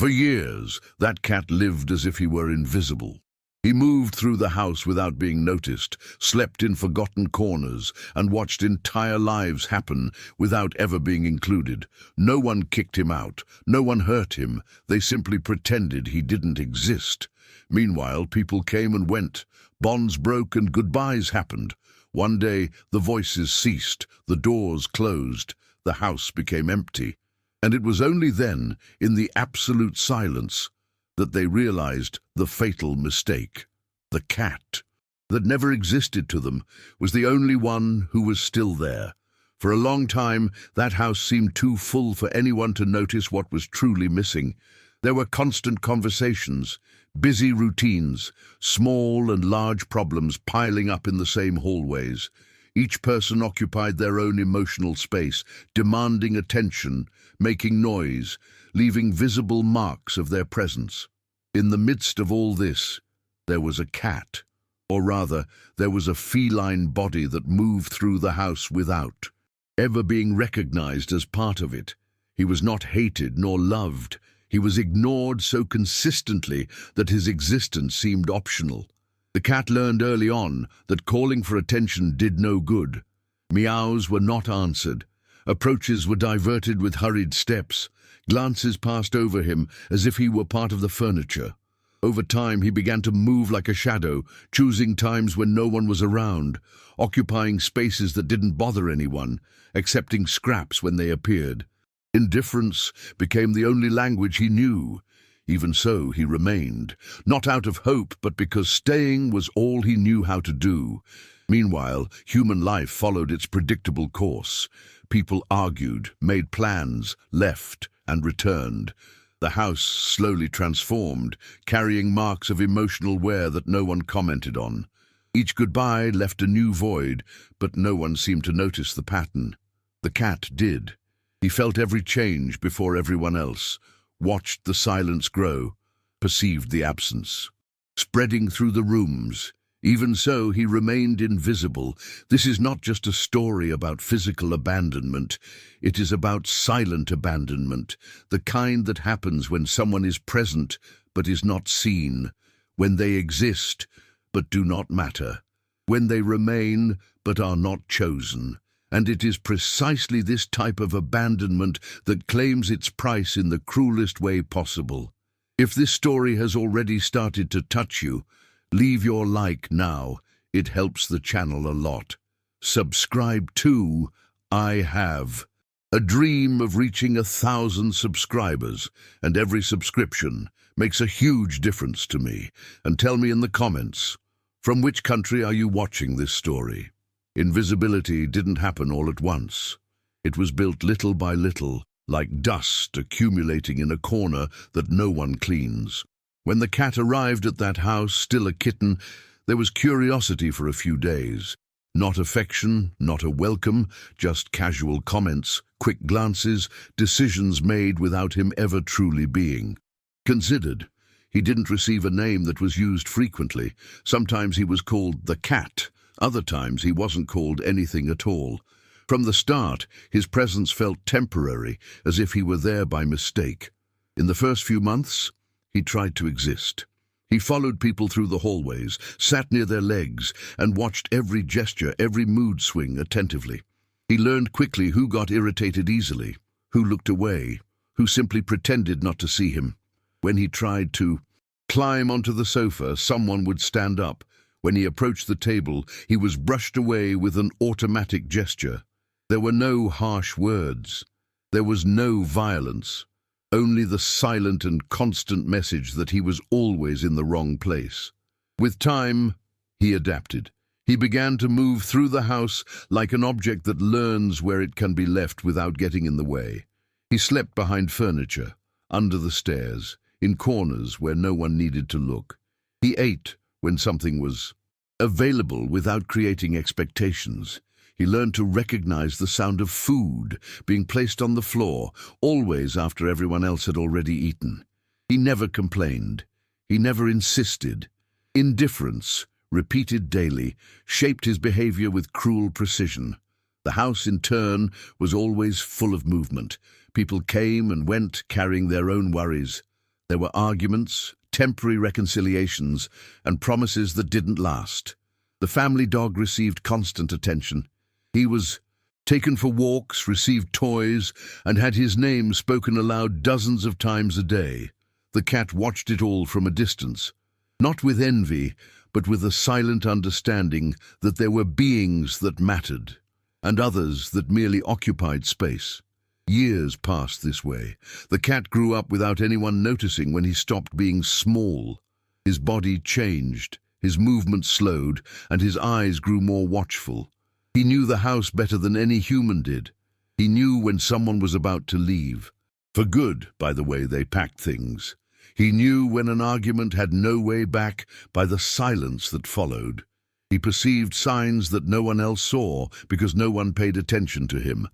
For years, that cat lived as if he were invisible. He moved through the house without being noticed, slept in forgotten corners, and watched entire lives happen without ever being included. No one kicked him out, no one hurt him, they simply pretended he didn't exist. Meanwhile, people came and went, bonds broke and goodbyes happened. One day, the voices ceased, the doors closed, the house became empty. And it was only then, in the absolute silence, that they realized the fatal mistake. The cat that never existed to them was the only one who was still there. For a long time, that house seemed too full for anyone to notice what was truly missing. There were constant conversations, busy routines, small and large problems piling up in the same hallways. Each person occupied their own emotional space, demanding attention, making noise, leaving visible marks of their presence. In the midst of all this, there was a cat, or rather, there was a feline body that moved through the house without ever being recognized as part of it. He was not hated nor loved. He was ignored so consistently that his existence seemed optional. The cat learned early on that calling for attention did no good. Meows were not answered. Approaches were diverted with hurried steps. Glances passed over him as if he were part of the furniture. Over time, he began to move like a shadow, choosing times when no one was around, occupying spaces that didn't bother anyone, accepting scraps when they appeared. Indifference became the only language he knew. Even so, he remained, not out of hope, but because staying was all he knew how to do. Meanwhile, human life followed its predictable course. People argued, made plans, left, and returned. The house slowly transformed, carrying marks of emotional wear that no one commented on. Each goodbye left a new void, but no one seemed to notice the pattern. The cat did. He felt every change before everyone else, watched the silence grow, perceived the absence, spreading through the rooms. Even so, he remained invisible. This is not just a story about physical abandonment. It is about silent abandonment, the kind that happens when someone is present but is not seen, when they exist but do not matter, when they remain but are not chosen. And it is precisely this type of abandonment that claims its price in the cruelest way possible. If this story has already started to touch you, leave your like now. It helps the channel a lot. Subscribe to I Have a dream of reaching 1,000 subscribers, and every subscription makes a huge difference to me. And tell me in the comments, from which country are you watching this story? Invisibility didn't happen all at once. It was built little by little, like dust accumulating in a corner that no one cleans. When the cat arrived at that house, still a kitten, there was curiosity for a few days. Not affection, not a welcome, just casual comments, quick glances, decisions made without him ever truly being considered. He didn't receive a name that was used frequently. Sometimes he was called the cat. Other times he wasn't called anything at all. From the start, his presence felt temporary, as if he were there by mistake. In the first few months, he tried to exist. He followed people through the hallways, sat near their legs, and watched every gesture, every mood swing attentively. He learned quickly who got irritated easily, who looked away, who simply pretended not to see him. When he tried to climb onto the sofa, someone would stand up. When he approached the table, he was brushed away with an automatic gesture. There were no harsh words. There was no violence. Only the silent and constant message that he was always in the wrong place. With time, he adapted. He began to move through the house like an object that learns where it can be left without getting in the way. He slept behind furniture, under the stairs, in corners where no one needed to look. He ate when something was available without creating expectations. He learned to recognize the sound of food being placed on the floor, always after everyone else had already eaten. He never complained. He never insisted. Indifference, repeated daily, shaped his behavior with cruel precision. The house, in turn, was always full of movement. People came and went, carrying their own worries. There were arguments, temporary reconciliations, and promises that didn't last. The family dog received constant attention. He was taken for walks, received toys, and had his name spoken aloud dozens of times a day. The cat watched it all from a distance, not with envy, but with a silent understanding that there were beings that mattered, and others that merely occupied space. Years passed this way. The cat grew up without anyone noticing when he stopped being small. His body changed, his movement slowed, and his eyes grew more watchful. He knew the house better than any human did. He knew when someone was about to leave. For good, by the way they packed things. He knew when an argument had no way back by the silence that followed. He perceived signs that no one else saw because no one paid attention to him,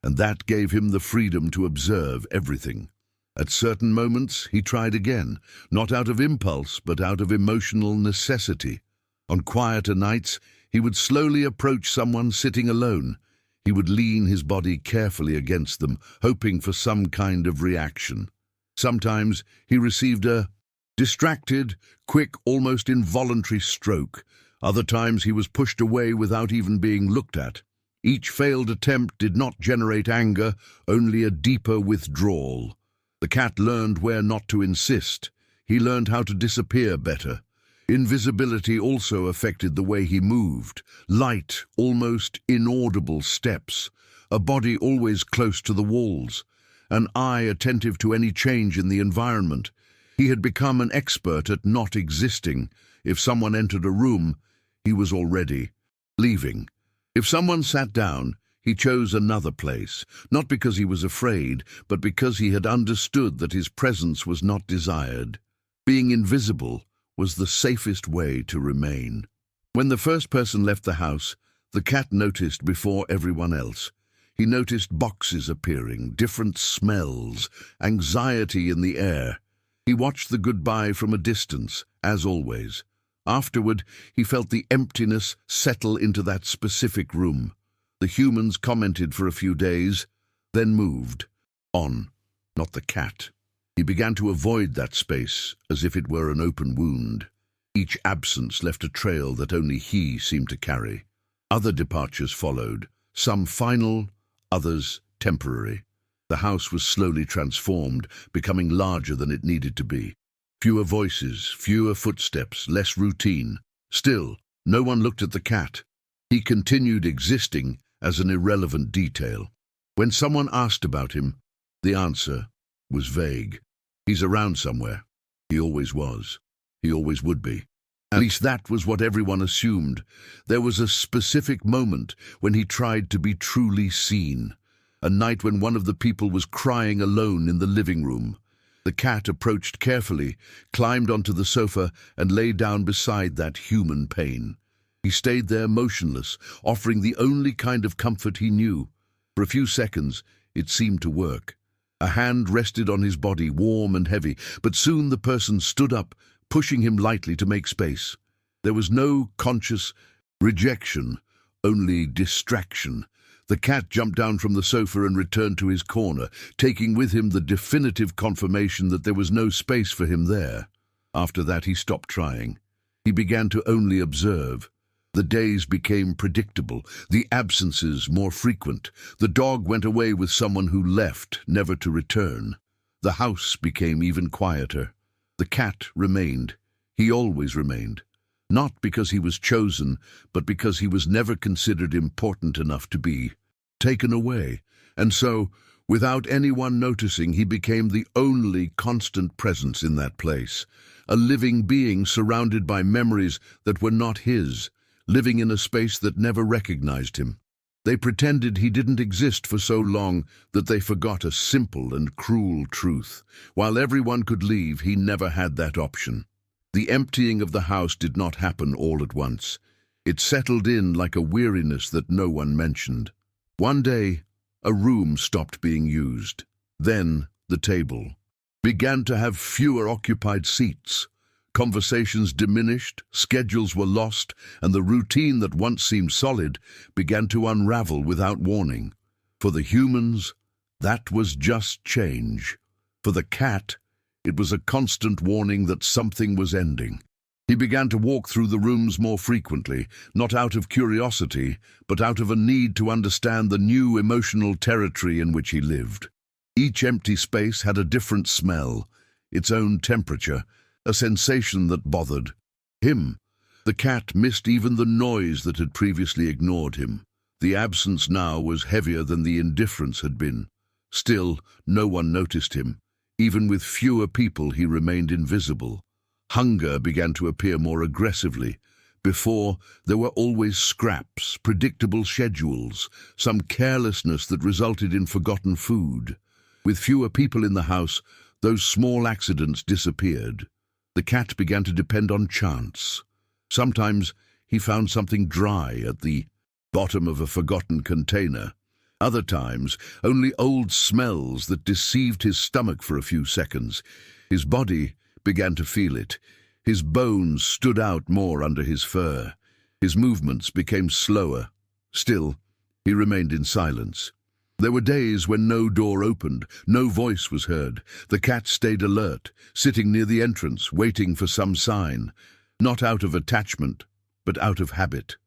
and that gave him the freedom to observe everything. At certain moments, he tried again, not out of impulse, but out of emotional necessity. On quieter nights, he would slowly approach someone sitting alone. He would lean his body carefully against them, hoping for some kind of reaction. Sometimes he received a distracted, quick, almost involuntary stroke. Other times he was pushed away without even being looked at. Each failed attempt did not generate anger, only a deeper withdrawal. The cat learned where not to insist. He learned how to disappear better. Invisibility also affected the way he moved. Light, almost inaudible steps. A body always close to the walls. An eye attentive to any change in the environment. He had become an expert at not existing. If someone entered a room, he was already leaving. If someone sat down, he chose another place, not because he was afraid, but because he had understood that his presence was not desired. Being invisible was the safest way to remain. When the first person left the house, the cat noticed before everyone else. He noticed boxes appearing, different smells, anxiety in the air. He watched the goodbye from a distance, as always. Afterward, he felt the emptiness settle into that specific room. The humans commented for a few days, then moved on, not the cat. He began to avoid that space as if it were an open wound. Each absence left a trail that only he seemed to carry. Other departures followed, some final, others temporary. The house was slowly transformed, becoming larger than it needed to be. Fewer voices, fewer footsteps, less routine. Still, no one looked at the cat. He continued existing as an irrelevant detail. When someone asked about him, the answer was vague. He's around somewhere. He always was. He always would be. At least that was what everyone assumed. There was a specific moment when he tried to be truly seen. A night when one of the people was crying alone in the living room. The cat approached carefully, climbed onto the sofa, and lay down beside that human pain. He stayed there motionless, offering the only kind of comfort he knew. For a few seconds, it seemed to work. A hand rested on his body, warm and heavy, but soon the person stood up, pushing him lightly to make space. There was no conscious rejection, only distraction. The cat jumped down from the sofa and returned to his corner, taking with him the definitive confirmation that there was no space for him there. After that, he stopped trying. He began to only observe. The days became predictable, the absences more frequent. The dog went away with someone who left, never to return. The house became even quieter. The cat remained. He always remained. Not because he was chosen, but because he was never considered important enough to be taken away. And so, without anyone noticing, he became the only constant presence in that place. A living being surrounded by memories that were not his, living in a space that never recognized him. They pretended he didn't exist for so long that they forgot a simple and cruel truth. While everyone could leave, he never had that option. The emptying of the house did not happen all at once. It settled in like a weariness that no one mentioned. One day, a room stopped being used. Then, the table began to have fewer occupied seats. Conversations diminished, schedules were lost, and the routine that once seemed solid began to unravel without warning. For the humans, that was just change. For the cat, It was a constant warning that something was ending. He began to walk through the rooms more frequently, not out of curiosity, but out of a need to understand the new emotional territory in which he lived. Each empty space had a different smell, its own temperature, a sensation that bothered him. The cat missed even the noise that had previously ignored him. The absence now was heavier than the indifference had been. Still, no one noticed him. Even with fewer people, he remained invisible. Hunger began to appear more aggressively. Before, there were always scraps, predictable schedules, some carelessness that resulted in forgotten food. With fewer people in the house, those small accidents disappeared. The cat began to depend on chance. Sometimes he found something dry at the bottom of a forgotten container. Other times, only old smells that deceived his stomach for a few seconds. His body began to feel it. His bones stood out more under his fur. His movements became slower. Still, he remained in silence. There were days when no door opened, no voice was heard. The cat stayed alert, sitting near the entrance, waiting for some sign. Not out of attachment, but out of habit.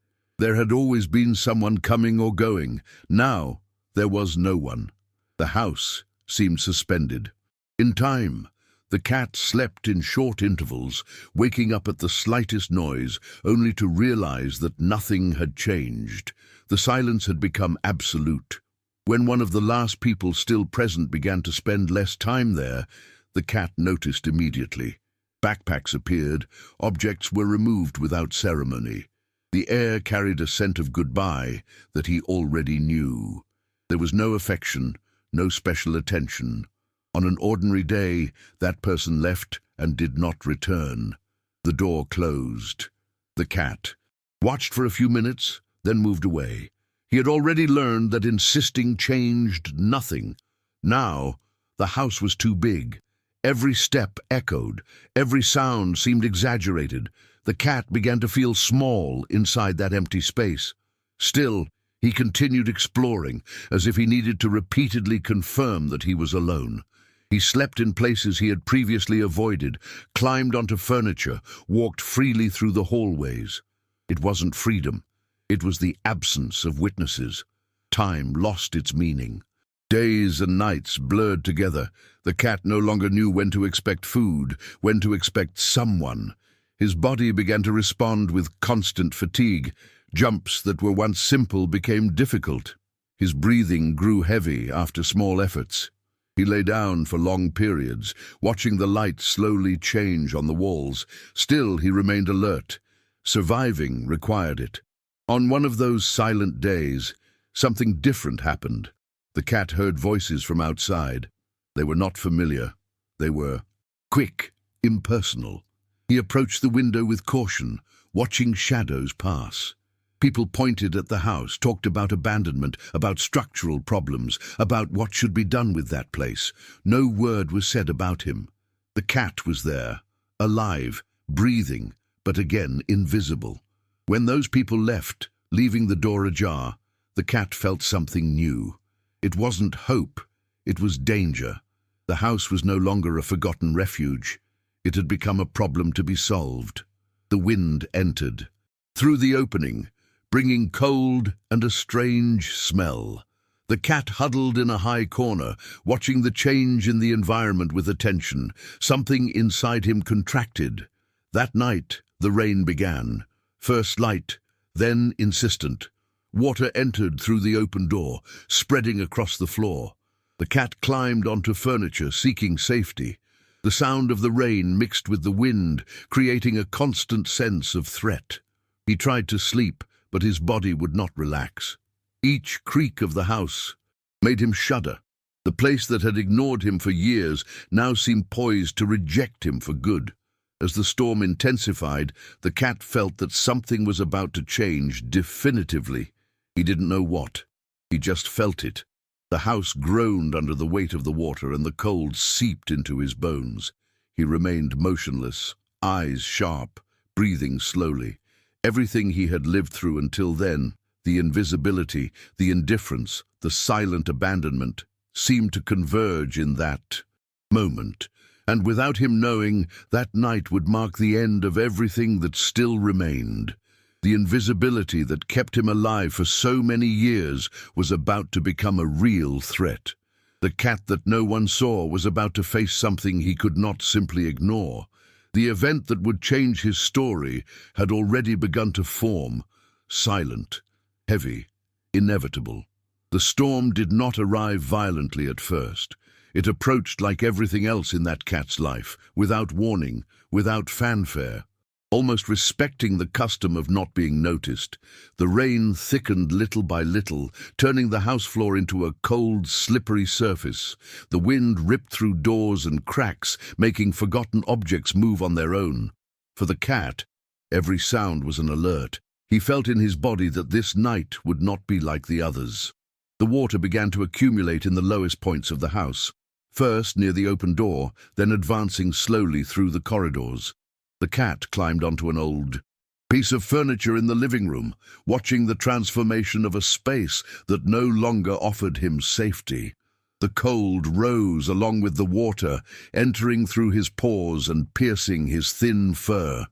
There had always been someone coming or going. Now, there was no one. The house seemed suspended. In time, the cat slept in short intervals, waking up at the slightest noise, only to realize that nothing had changed. The silence had become absolute. When one of the last people still present began to spend less time there, the cat noticed immediately. Backpacks appeared, objects were removed without ceremony. The air carried a scent of goodbye that he already knew. There was no affection, no special attention. On an ordinary day, that person left and did not return. The door closed. The cat watched for a few minutes, then moved away. He had already learned that insisting changed nothing. Now, the house was too big. Every step echoed. Every sound seemed exaggerated. The cat began to feel small inside that empty space. Still, he continued exploring, as if he needed to repeatedly confirm that he was alone. He slept in places he had previously avoided, climbed onto furniture, walked freely through the hallways. It wasn't freedom. It was the absence of witnesses. Time lost its meaning. Days and nights blurred together. The cat no longer knew when to expect food, when to expect someone. His body began to respond with constant fatigue. Jumps that were once simple became difficult. His breathing grew heavy after small efforts. He lay down for long periods, watching the light slowly change on the walls. Still, he remained alert. Surviving required it. On one of those silent days, something different happened. The cat heard voices from outside. They were not familiar. They were quick, impersonal. He approached the window with caution, watching shadows pass. People pointed at the house, talked about abandonment, about structural problems, about what should be done with that place. No word was said about him. The cat was there, alive, breathing, but again invisible. When those people left, leaving the door ajar, the cat felt something new. It wasn't hope, it was danger. The house was no longer a forgotten refuge. It had become a problem to be solved. The wind entered. Through the opening, bringing cold and a strange smell. The cat huddled in a high corner, watching the change in the environment with attention. Something inside him contracted. That night, the rain began. First light, then insistent. Water entered through the open door, spreading across the floor. The cat climbed onto furniture, seeking safety. The sound of the rain mixed with the wind, creating a constant sense of threat. He tried to sleep, but his body would not relax. Each creak of the house made him shudder. The place that had ignored him for years now seemed poised to reject him for good. As the storm intensified, the cat felt that something was about to change definitively. He didn't know what. He just felt it. The house groaned under the weight of the water, and the cold seeped into his bones. He remained motionless, eyes sharp, breathing slowly. Everything he had lived through until then, the invisibility, the indifference, the silent abandonment, seemed to converge in that moment. And without him knowing, that night would mark the end of everything that still remained. The invisibility that kept him alive for so many years was about to become a real threat. The cat that no one saw was about to face something he could not simply ignore. The event that would change his story had already begun to form, silent, heavy, inevitable. The storm did not arrive violently at first. It approached like everything else in that cat's life, without warning, without fanfare. Almost respecting the custom of not being noticed, the rain thickened little by little, turning the house floor into a cold, slippery surface. The wind ripped through doors and cracks, making forgotten objects move on their own. For the cat, every sound was an alert. He felt in his body that this night would not be like the others. The water began to accumulate in the lowest points of the house, first near the open door, then advancing slowly through the corridors. The cat climbed onto an old piece of furniture in the living room, watching the transformation of a space that no longer offered him safety. The cold rose along with the water, entering through his pores and piercing his thin fur.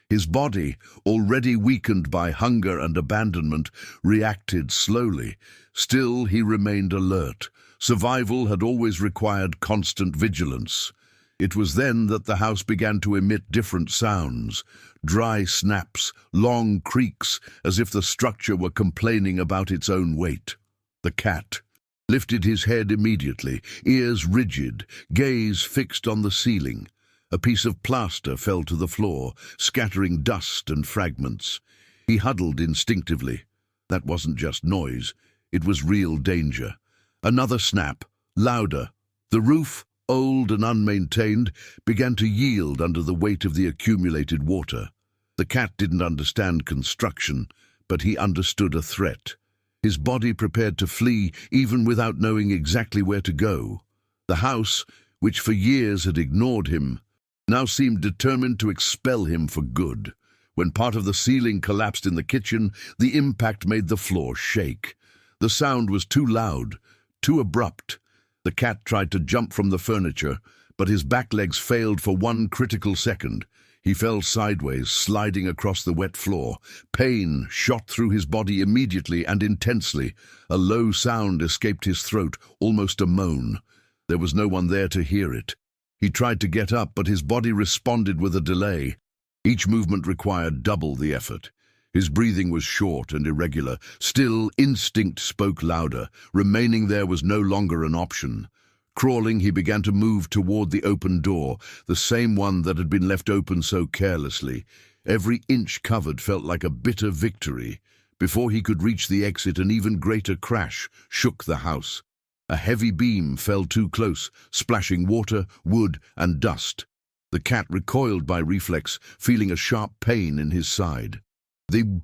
His body, already weakened by hunger and abandonment, reacted slowly. Still, he remained alert. Survival had always required constant vigilance. It was then that the house began to emit different sounds, dry snaps, long creaks, as if the structure were complaining about its own weight. The cat lifted his head immediately, ears rigid, gaze fixed on the ceiling. A piece of plaster fell to the floor, scattering dust and fragments. He huddled instinctively. That wasn't just noise, it was real danger. Another snap, louder. The roof, old and unmaintained, began to yield under the weight of the accumulated water. The cat didn't understand construction, but he understood a threat. His body prepared to flee even without knowing exactly where to go. The house, which for years had ignored him, now seemed determined to expel him for good. When part of the ceiling collapsed in the kitchen, the impact made the floor shake. The sound was too loud, too abrupt. The cat tried to jump from the furniture, but his back legs failed for one critical second. He fell sideways, sliding across the wet floor. Pain shot through his body immediately and intensely. A low sound escaped his throat, almost a moan. There was no one there to hear it. He tried to get up, but his body responded with a delay. Each movement required double the effort. His breathing was short and irregular. Still, instinct spoke louder. Remaining there was no longer an option. Crawling, he began to move toward the open door, the same one that had been left open so carelessly. Every inch covered felt like a bitter victory. Before he could reach the exit, an even greater crash shook the house. A heavy beam fell too close, splashing water, wood, and dust. The cat recoiled by reflex, feeling a sharp pain in his side. The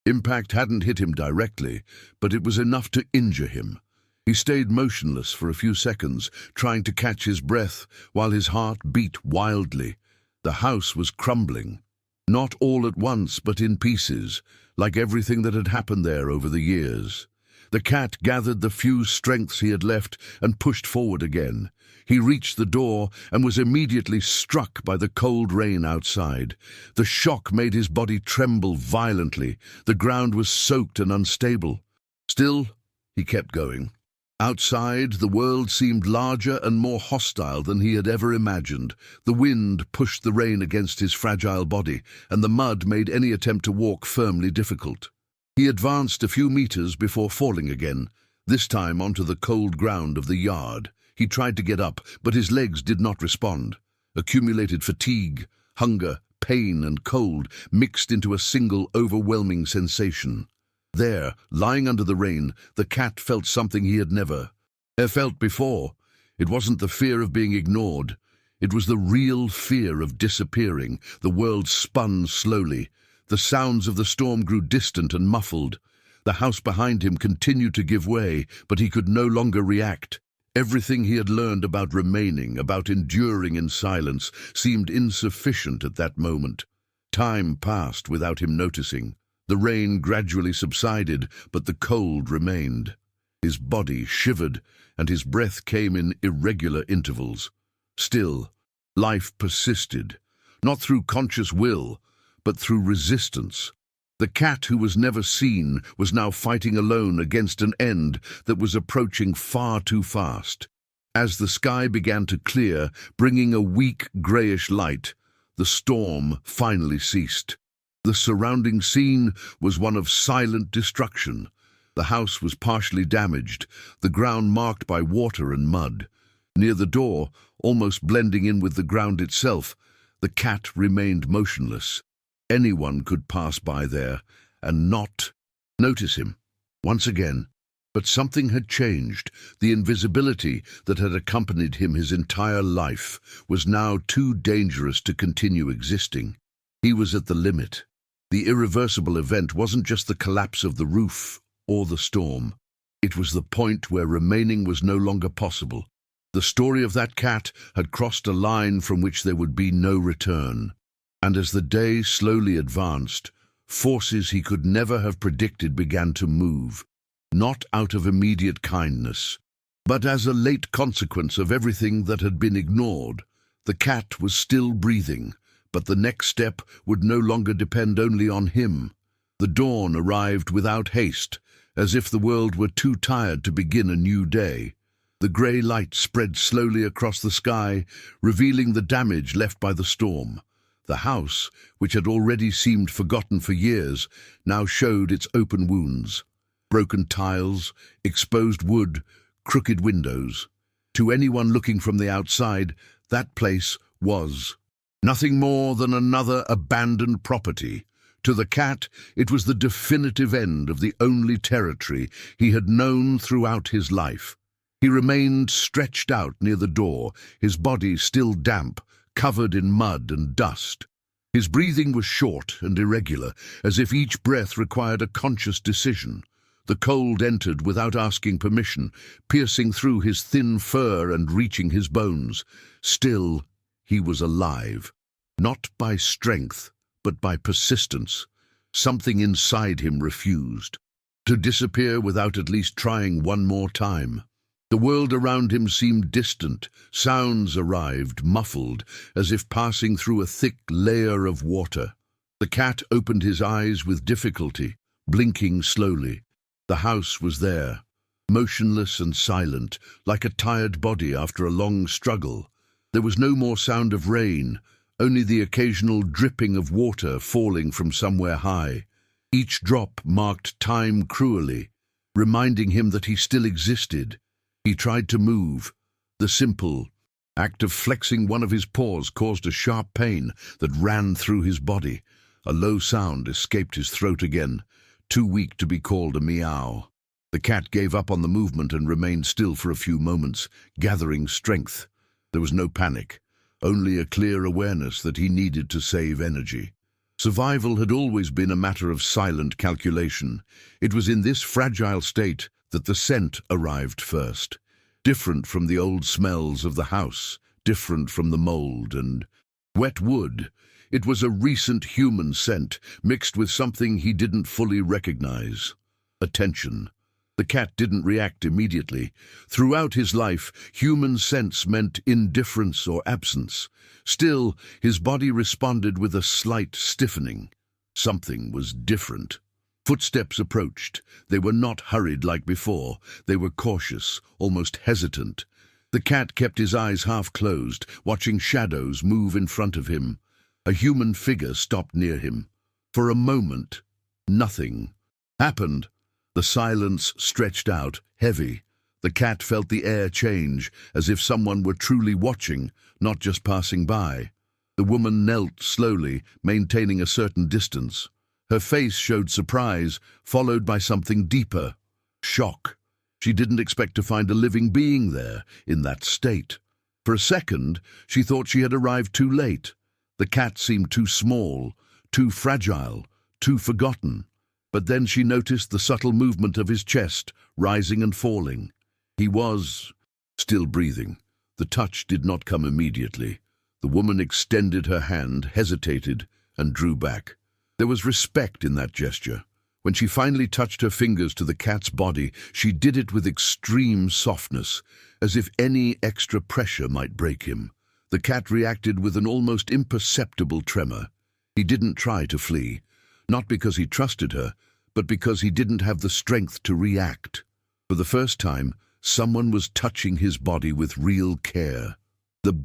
impact hadn't hit him directly, but it was enough to injure him. He stayed motionless for a few seconds, trying to catch his breath while his heart beat wildly. The house was crumbling. Not all at once, but in pieces, like everything that had happened there over the years. The cat gathered the few strengths he had left and pushed forward again. He reached the door and was immediately struck by the cold rain outside. The shock made his body tremble violently. The ground was soaked and unstable. Still, he kept going. Outside, the world seemed larger and more hostile than he had ever imagined. The wind pushed the rain against his fragile body, and the mud made any attempt to walk firmly difficult. He advanced a few meters before falling again, this time onto the cold ground of the yard. He tried to get up, but his legs did not respond. Accumulated fatigue, hunger, pain, and cold mixed into a single overwhelming sensation. There, lying under the rain, the cat felt something he had never felt before. It wasn't the fear of being ignored. It was the real fear of disappearing. The world spun slowly. The sounds of the storm grew distant and muffled. The house behind him continued to give way, but he could no longer react. Everything he had learned about remaining, about enduring in silence, seemed insufficient at that moment. Time passed without him noticing. The rain gradually subsided, but the cold remained. His body shivered, and his breath came in irregular intervals. Still, Life persisted, not through conscious will, but through resistance. The cat who was never seen was now fighting alone against an end that was approaching far too fast. As the sky began to clear, bringing a weak, greyish light, the storm finally ceased. The surrounding scene was one of silent destruction. The house was partially damaged, the ground marked by water and mud. Near the door, almost blending in with the ground itself, the cat remained motionless. Anyone could pass by there and not notice him. Once again, but something had changed. The invisibility that had accompanied him his entire life was now too dangerous to continue existing. He was at the limit. The irreversible event wasn't just the collapse of the roof or the storm. It was the point where remaining was no longer possible. The story of that cat had crossed a line from which there would be no return. And as the day slowly advanced, forces he could never have predicted began to move. Not out of immediate kindness, but as a late consequence of everything that had been ignored. The cat was still breathing, but the next step would no longer depend only on him. The dawn arrived without haste, as if the world were too tired to begin a new day. The grey light spread slowly across the sky, revealing the damage left by the storm. The house, which had already seemed forgotten for years, now showed its open wounds. Broken tiles, exposed wood, crooked windows. To anyone looking from the outside, that place was nothing more than another abandoned property. To the cat, it was the definitive end of the only territory he had known throughout his life. He remained stretched out near the door, his body still damp, covered in mud and dust. His breathing was short and irregular, as if each breath required a conscious decision. The cold entered without asking permission, piercing through his thin fur and reaching his bones. Still, he was alive. Not by strength, but by persistence. Something inside him refused to disappear without at least trying one more time. The world around him seemed distant. Sounds arrived, muffled, as if passing through a thick layer of water. The cat opened his eyes with difficulty, blinking slowly. The house was there, motionless and silent, like a tired body after a long struggle. There was no more sound of rain, only the occasional dripping of water falling from somewhere high. Each drop marked time cruelly, reminding him that he still existed. He tried to move. The simple act of flexing one of his paws caused a sharp pain that ran through his body. A low sound escaped his throat again, too weak to be called a meow. The cat gave up on the movement and remained still for a few moments, gathering strength. There was no panic, only a clear awareness that he needed to save energy. Survival had always been a matter of silent calculation. It was in this fragile state that the scent arrived first. Different from the old smells of the house, different from the mold and wet wood. It was a recent human scent, mixed with something he didn't fully recognize. Attention. The cat didn't react immediately. Throughout his life, human scents meant indifference or absence. Still, his body responded with a slight stiffening. Something was different. Footsteps approached. They were not hurried like before. They were cautious, almost hesitant. The cat kept his eyes half closed, watching shadows move in front of him. A human figure stopped near him. For a moment, nothing happened. The silence stretched out, heavy. The cat felt the air change, as if someone were truly watching, not just passing by. The woman knelt slowly, maintaining a certain distance. Her face showed surprise, followed by something deeper. Shock. She didn't expect to find a living being there, in that state. For a second, she thought she had arrived too late. The cat seemed too small, too fragile, too forgotten. But then she noticed the subtle movement of his chest, rising and falling. He was still breathing. The touch did not come immediately. The woman extended her hand, hesitated, and drew back. There was respect in that gesture. When she finally touched her fingers to the cat's body, she did it with extreme softness, as if any extra pressure might break him. The cat reacted with an almost imperceptible tremor. He didn't try to flee, not because he trusted her, but because he didn't have the strength to react. For the first time, someone was touching his body with real care. The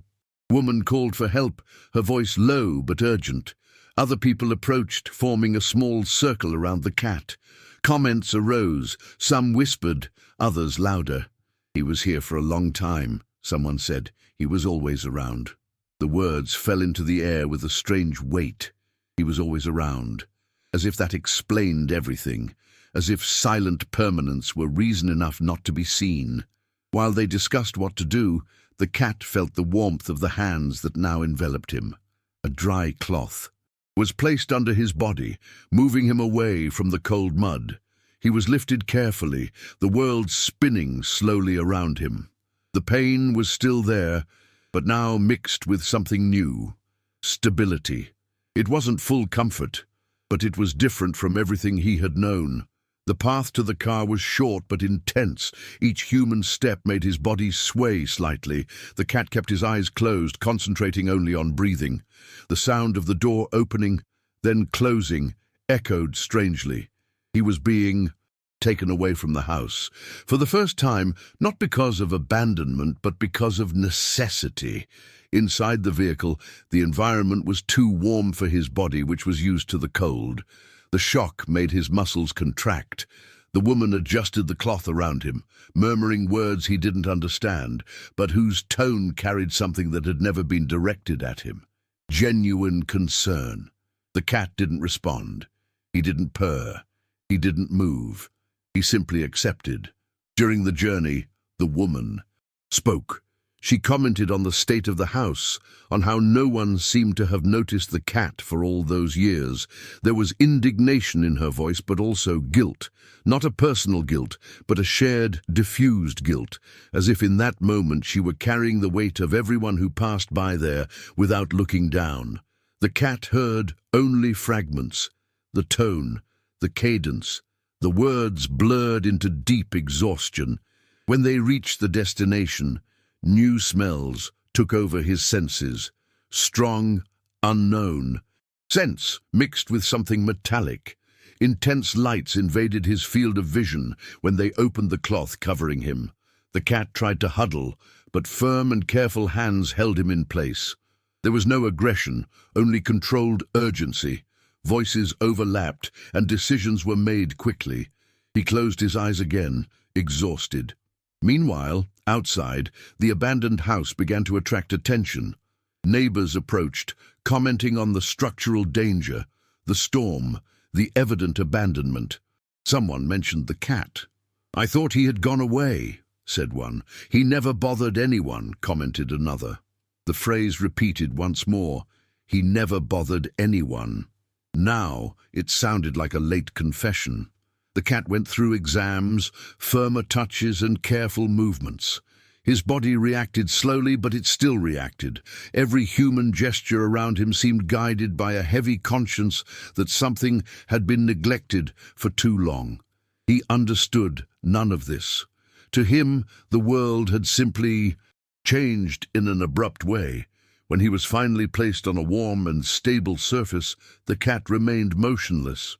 woman called for help, her voice low but urgent. Other people approached, forming a small circle around the cat. Comments arose, some whispered, others louder. "He was here for a long time," someone said. "He was always around." The words fell into the air with a strange weight. He was always around. As if that explained everything. As if silent permanence were reason enough not to be seen. While they discussed what to do, the cat felt the warmth of the hands that now enveloped him. A dry cloth was placed under his body, moving him away from the cold mud. He was lifted carefully, the world spinning slowly around him. The pain was still there, but now mixed with something new. Stability. It wasn't full comfort, but it was different from everything he had known. The path to the car was short but intense. Each human step made his body sway slightly. The cat kept his eyes closed, concentrating only on breathing. The sound of the door opening, then closing, echoed strangely. He was being taken away from the house. For the first time, not because of abandonment, but because of necessity. Inside the vehicle, the environment was too warm for his body, which was used to the cold. The shock made his muscles contract. The woman adjusted the cloth around him, murmuring words he didn't understand, but whose tone carried something that had never been directed at him. Genuine concern. The cat didn't respond. He didn't purr. He didn't move. He simply accepted. During the journey, the woman spoke. She commented on the state of the house, on how no one seemed to have noticed the cat for all those years. There was indignation in her voice, but also guilt. Not a personal guilt, but a shared, diffused guilt, as if in that moment she were carrying the weight of everyone who passed by there without looking down. The cat heard only fragments. The tone, the cadence, the words blurred into deep exhaustion. When they reached the destination, new smells took over his senses. Strong, unknown. Scents mixed with something metallic. Intense lights invaded his field of vision when they opened the cloth covering him. The cat tried to huddle, but firm and careful hands held him in place. There was no aggression, only controlled urgency. Voices overlapped, and decisions were made quickly. He closed his eyes again, exhausted. Meanwhile, outside, the abandoned house began to attract attention. Neighbors approached, commenting on the structural danger, the storm, the evident abandonment. Someone mentioned the cat. "I thought he had gone away," said one. "He never bothered anyone," commented another. The phrase repeated once more. He never bothered anyone. Now it sounded like a late confession. The cat went through exams, firmer touches and careful movements. His body reacted slowly, but it still reacted. Every human gesture around him seemed guided by a heavy conscience that something had been neglected for too long. He understood none of this. To him, the world had simply changed in an abrupt way. When he was finally placed on a warm and stable surface, the cat remained motionless.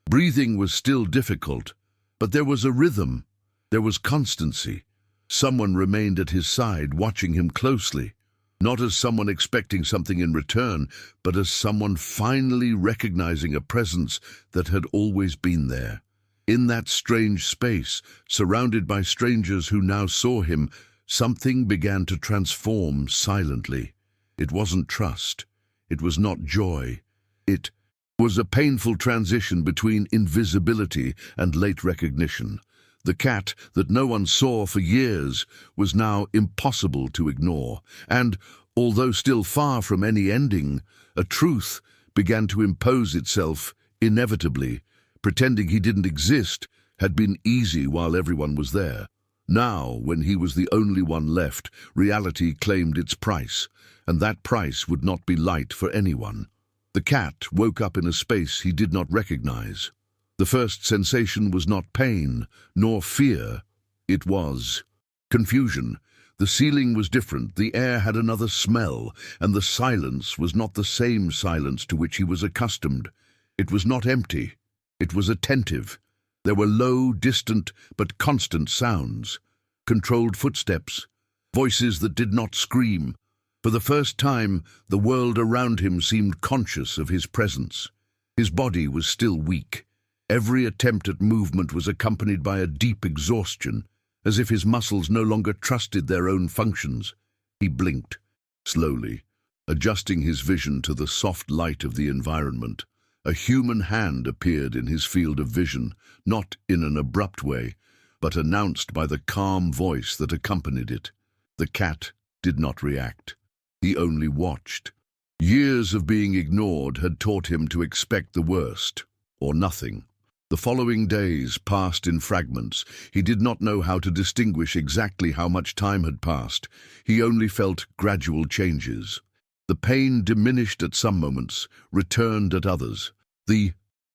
Breathing was still difficult, but there was a rhythm. There was constancy. Someone remained at his side, watching him closely, not as someone expecting something in return, but as someone finally recognizing a presence that had always been there. In that strange space, surrounded by strangers who now saw him, something began to transform silently. It wasn't trust. It was not joy. It was a painful transition between invisibility and late recognition. The cat that no one saw for years was now impossible to ignore, and, although still far from any ending, a truth began to impose itself inevitably. Pretending he didn't exist had been easy while everyone was there. Now, when he was the only one left, reality claimed its price, and that price would not be light for anyone. The cat woke up in a space he did not recognize. The first sensation was not pain, nor fear. It was confusion. The ceiling was different, the air had another smell, and the silence was not the same silence to which he was accustomed. It was not empty, it was attentive. There were low, distant, but constant sounds, controlled footsteps, voices that did not scream. For the first time, the world around him seemed conscious of his presence. His body was still weak. Every attempt at movement was accompanied by a deep exhaustion, as if his muscles no longer trusted their own functions. He blinked, slowly, adjusting his vision to the soft light of the environment. A human hand appeared in his field of vision, not in an abrupt way, but announced by the calm voice that accompanied it. The cat did not react. He only watched. Years of being ignored had taught him to expect the worst, or nothing. The following days passed in fragments. He did not know how to distinguish exactly how much time had passed. He only felt gradual changes. The pain diminished at some moments, returned at others. The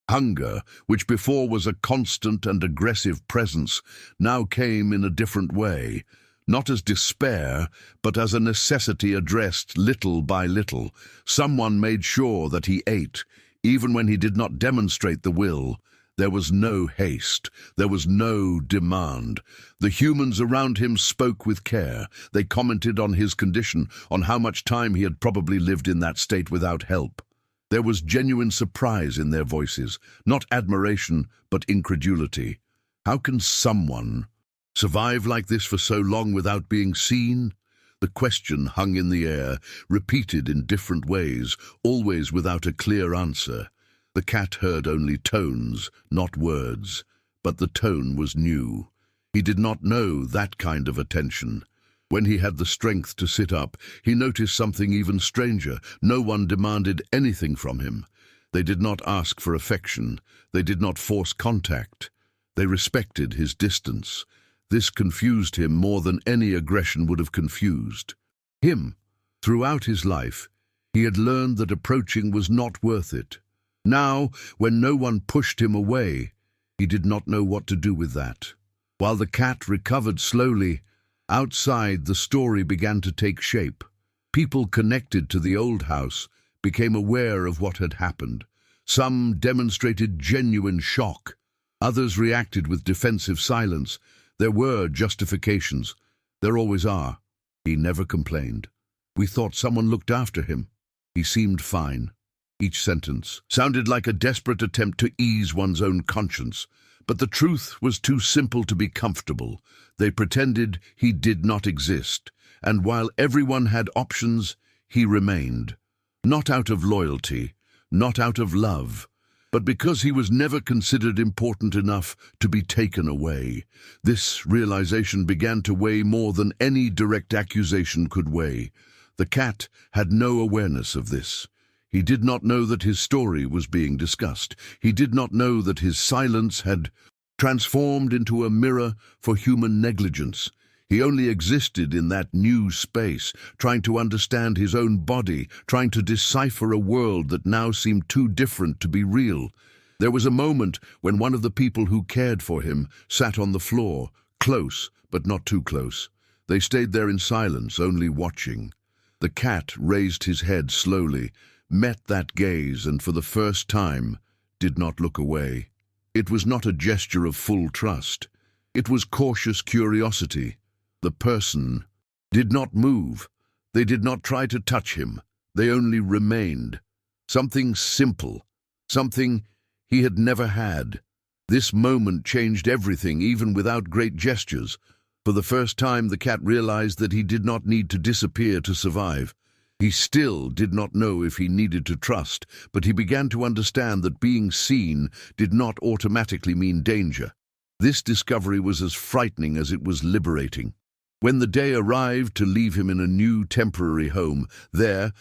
hunger, which before was a constant and aggressive presence, now came in a different way, not as despair, but as a necessity addressed little by little. Someone made sure that he ate, even when he did not demonstrate the will. There was no haste. There was no demand. The humans around him spoke with care. They commented on his condition, on how much time he had probably lived in that state without help. There was genuine surprise in their voices, not admiration, but incredulity. How can someone survive like this for so long without being seen? The question hung in the air, repeated in different ways, always without a clear answer. The cat heard only tones, not words, but the tone was new. He did not know that kind of attention. When he had the strength to sit up, he noticed something even stranger. No one demanded anything from him. They did not ask for affection. They did not force contact. They respected his distance. This confused him more than any aggression would have confused him. Throughout his life, he had learned that approaching was not worth it. Now, when no one pushed him away, he did not know what to do with that. While the cat recovered slowly, outside the story began to take shape. People connected to the old house became aware of what had happened. Some demonstrated genuine shock. Others reacted with defensive silence. There were justifications. There always are. He never complained. We thought someone looked after him. He seemed fine. Each sentence sounded like a desperate attempt to ease one's own conscience, but the truth was too simple to be comfortable. They pretended he did not exist, and while everyone had options, he remained. Not out of loyalty, not out of love, but because he was never considered important enough to be taken away. This realization began to weigh more than any direct accusation could weigh. The cat had no awareness of this. He did not know that his story was being discussed. He did not know that his silence had transformed into a mirror for human negligence. He only existed in that new space, trying to understand his own body, trying to decipher a world that now seemed too different to be real. There was a moment when one of the people who cared for him sat on the floor, close, but not too close. They stayed there in silence, only watching. The cat raised his head slowly, met that gaze, and for the first time did not look away. It was not a gesture of full trust. It was cautious curiosity. The person did not move. They did not try to touch him. They only remained. Something simple, something he had never had. This moment changed everything, even without great gestures. For the first time, the cat realized that he did not need to disappear to survive. He still did not know if he needed to trust, but he began to understand that being seen did not automatically mean danger. This discovery was as frightening as it was liberating. When the day arrived to leave him in a new temporary home, there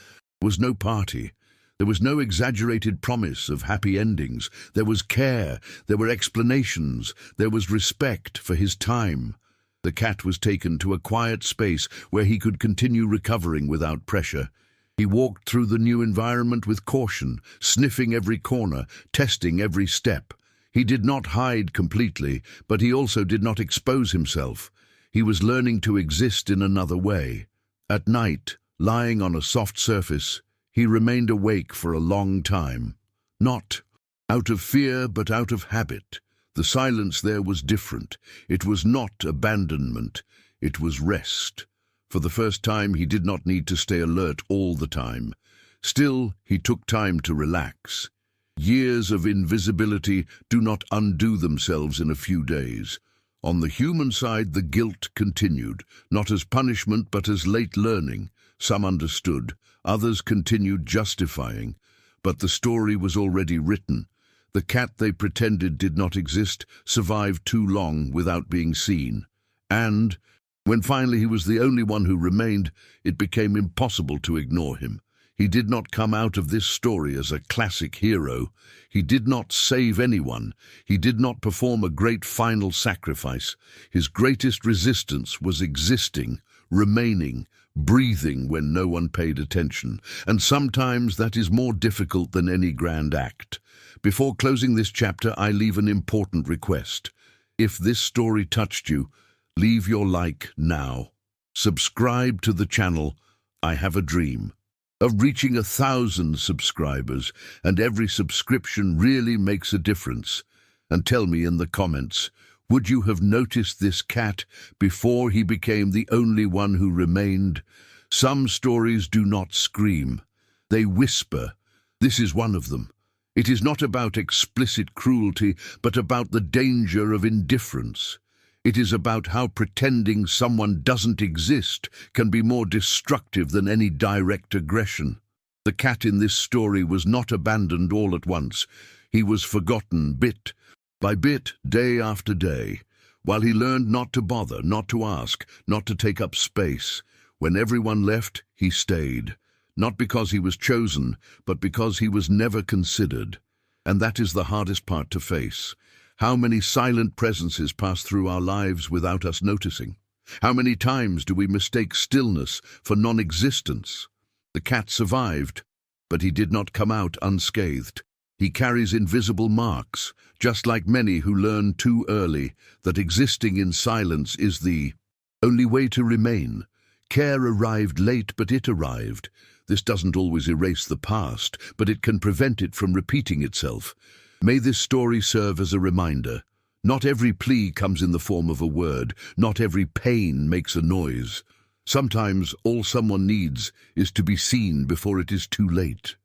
was no party. There was no exaggerated promise of happy endings. There was care, there were explanations, there was respect for his time. The cat was taken to a quiet space where he could continue recovering without pressure. He walked through the new environment with caution, sniffing every corner, testing every step. He did not hide completely, but he also did not expose himself. He was learning to exist in another way. At night, lying on a soft surface, he remained awake for a long time. Not out of fear, but out of habit. The silence there was different. It was not abandonment. It was rest. For the first time, he did not need to stay alert all the time. Still, he took time to relax. Years of invisibility do not undo themselves in a few days. On the human side, the guilt continued, not as punishment but as late learning. Some understood, others continued justifying. But the story was already written. The cat they pretended did not exist survived too long without being seen. And, when finally he was the only one who remained, it became impossible to ignore him. He did not come out of this story as a classic hero. He did not save anyone. He did not perform a great final sacrifice. His greatest resistance was existing, remaining, breathing when no one paid attention. And sometimes that is more difficult than any grand act. Before closing this chapter, I leave an important request. If this story touched you, leave your like now. Subscribe to the channel. I have a dream of reaching 1,000 subscribers, and every subscription really makes a difference. And tell me in the comments, would you have noticed this cat before he became the only one who remained? Some stories do not scream. They whisper. This is one of them. It is not about explicit cruelty, but about the danger of indifference. It is about how pretending someone doesn't exist can be more destructive than any direct aggression. The cat in this story was not abandoned all at once. He was forgotten bit by bit, day after day, while he learned not to bother, not to ask, not to take up space. When everyone left, he stayed, not because he was chosen, but because he was never considered. And that is the hardest part to face. How many silent presences pass through our lives without us noticing? How many times do we mistake stillness for non-existence? The cat survived, but he did not come out unscathed. He carries invisible marks, just like many who learn too early that existing in silence is the only way to remain. Care arrived late, but it arrived. This doesn't always erase the past, but it can prevent it from repeating itself. May this story serve as a reminder. Not every plea comes in the form of a word. Not every pain makes a noise. Sometimes all someone needs is to be seen before it is too late.